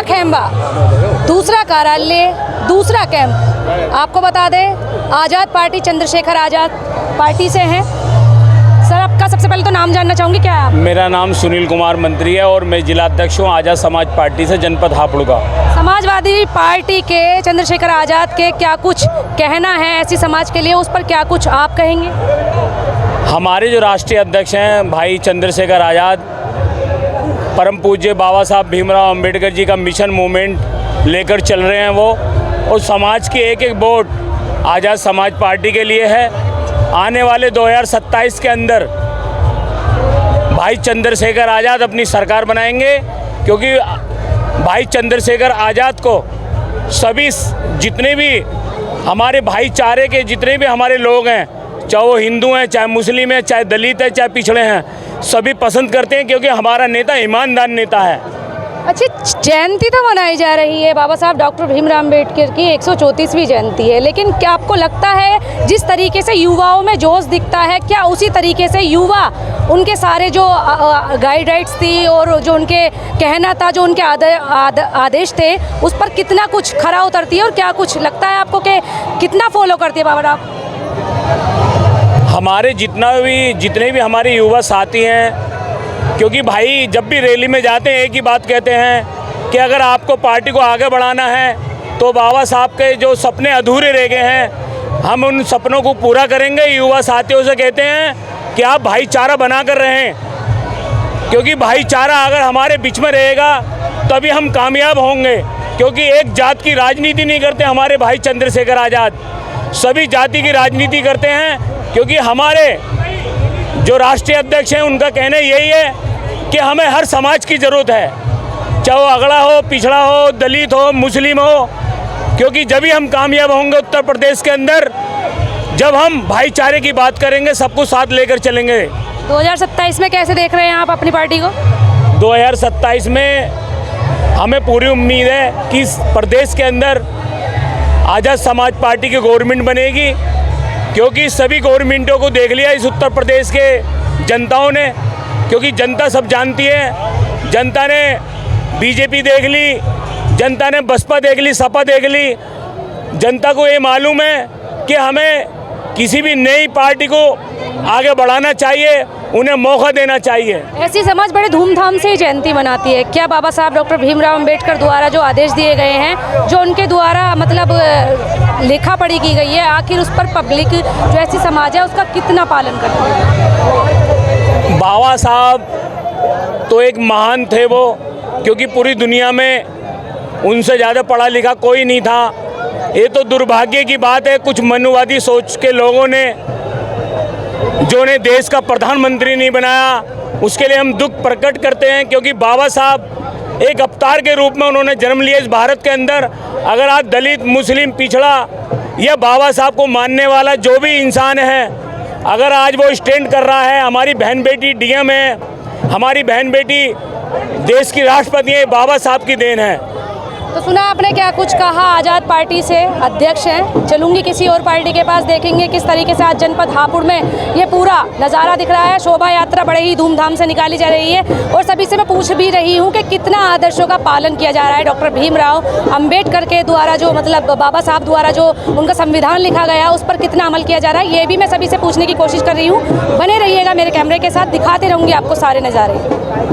खेम्बा, दूसरा कार्यालय, दूसरा कैंप। आपको बता दें आज़ाद पार्टी चंद्रशेखर आज़ाद पार्टी से हैं। सर आपका सबसे पहले तो नाम जानना चाहूँगी, क्या है आप? मेरा नाम सुनील कुमार मंत्री है और मैं जिला अध्यक्ष हूँ आज़ाद समाज पार्टी से जनपद हापुड़ का। समाजवादी पार्टी के चंद्रशेखर आज़ाद के क्या कुछ कहना है ऐसी समाज के लिए, उस पर क्या कुछ आप कहेंगे? हमारे जो राष्ट्रीय अध्यक्ष हैं भाई चंद्रशेखर आज़ाद, परम पूज्य बाबा साहब भीमराव अंबेडकर जी का मिशन मूवमेंट लेकर चल रहे हैं वो, और समाज की एक एक वोट आज़ाद समाज पार्टी के लिए है। आने वाले 2027 के अंदर भाई चंद्रशेखर आज़ाद अपनी सरकार बनाएंगे, क्योंकि भाई चंद्रशेखर आज़ाद को सभी जितने भी हमारे भाईचारे के जितने भी हमारे लोग हैं, चाहे वो हिंदू हैं, चाहे मुस्लिम हैं, चाहे दलित हैं, चाहे पिछड़े हैं, सभी पसंद करते हैं, क्योंकि हमारा नेता ईमानदार नेता है। अच्छी जयंती तो मनाई जा रही है, बाबा साहब डॉक्टर भीमराव अम्बेडकर की 134वीं जयंती है, लेकिन क्या आपको लगता है जिस तरीके से युवाओं में जोश दिखता है, क्या उसी तरीके से युवा उनके सारे जो गाइडलाइंस थी और जो उनके कहना था, जो उनके आदेश थे, उस पर कितना कुछ खरा उतरती है, और क्या कुछ लगता है आपको कि कितना फॉलो करती है बाबा साहब? हमारे जितने भी हमारे युवा साथी हैं, क्योंकि भाई जब भी रैली में जाते हैं एक ही बात कहते हैं कि अगर आपको पार्टी को आगे बढ़ाना है तो बाबा साहब के जो सपने अधूरे रह गए हैं हम उन सपनों को पूरा करेंगे। युवा साथियों से कहते हैं कि आप भाईचारा बना कर रहें, क्योंकि भाईचारा अगर हमारे बीच में रहेगा तभी हम कामयाब होंगे। क्योंकि एक जात की राजनीति नहीं करते हमारे भाई चंद्रशेखर आज़ाद, सभी जाति की राजनीति करते हैं। क्योंकि हमारे जो राष्ट्रीय अध्यक्ष हैं उनका कहना यही है कि हमें हर समाज की ज़रूरत है, चाहे वो अगड़ा हो, पिछड़ा हो, दलित हो, मुस्लिम हो, क्योंकि जब भी हम कामयाब होंगे उत्तर प्रदेश के अंदर, जब हम भाईचारे की बात करेंगे, सबको साथ लेकर चलेंगे। 2027 में कैसे देख रहे हैं आप अपनी पार्टी को? 2027 में हमें पूरी उम्मीद है कि इस प्रदेश के अंदर आज़ाद समाज पार्टी की गवर्नमेंट बनेगी, क्योंकि सभी गवर्नमेंटों को देख लिया इस उत्तर प्रदेश के जनताओं ने। क्योंकि जनता सब जानती है, जनता ने बीजेपी देख ली, जनता ने बसपा देख ली, सपा देख ली। जनता को ये मालूम है कि हमें किसी भी नई पार्टी को आगे बढ़ाना चाहिए, उन्हें मौका देना चाहिए। ऐसी समाज बड़े धूमधाम से जयंती मनाती है, क्या बाबा साहब डॉक्टर भीमराव अम्बेडकर द्वारा जो आदेश दिए गए हैं, जो उनके द्वारा मतलब लिखा पढ़ी की गई है, आखिर उस पर पब्लिक जो ऐसी समाज है उसका कितना पालन करती है? बाबा साहब तो एक महान थे वो, क्योंकि पूरी दुनिया में उनसे ज़्यादा पढ़ा लिखा कोई नहीं था। ये तो दुर्भाग्य की बात है कुछ मनुवादी सोच के लोगों ने जो उन्हें देश का प्रधानमंत्री नहीं बनाया, उसके लिए हम दुख प्रकट करते हैं। क्योंकि बाबा साहब एक अवतार के रूप में उन्होंने जन्म लिया इस भारत के अंदर। अगर आज दलित, मुस्लिम, पिछड़ा या बाबा साहब को मानने वाला जो भी इंसान है, अगर आज वो स्टैंड कर रहा है, हमारी बहन बेटी डीएम है, हमारी बहन बेटी देश की राष्ट्रपति है, बाबा साहब की देन है। तो सुना आपने क्या कुछ कहा, आज़ाद पार्टी से अध्यक्ष हैं। चलूंगी किसी और पार्टी के पास, देखेंगे किस तरीके से आज जनपद हापुड़ में ये पूरा नज़ारा दिख रहा है। शोभा यात्रा बड़े ही धूमधाम से निकाली जा रही है, और सभी से मैं पूछ भी रही हूँ कि कितना आदर्शों का पालन किया जा रहा है। डॉक्टर भीमराव अम्बेडकर के द्वारा जो मतलब बाबा साहब द्वारा जो उनका संविधान लिखा गया, उस पर कितना अमल किया जा रहा है, ये भी मैं सभी से पूछने की कोशिश कर रही हूँ। बने रहिएगा मेरे कैमरे के साथ, दिखाते रहूँगी आपको सारे नज़ारे।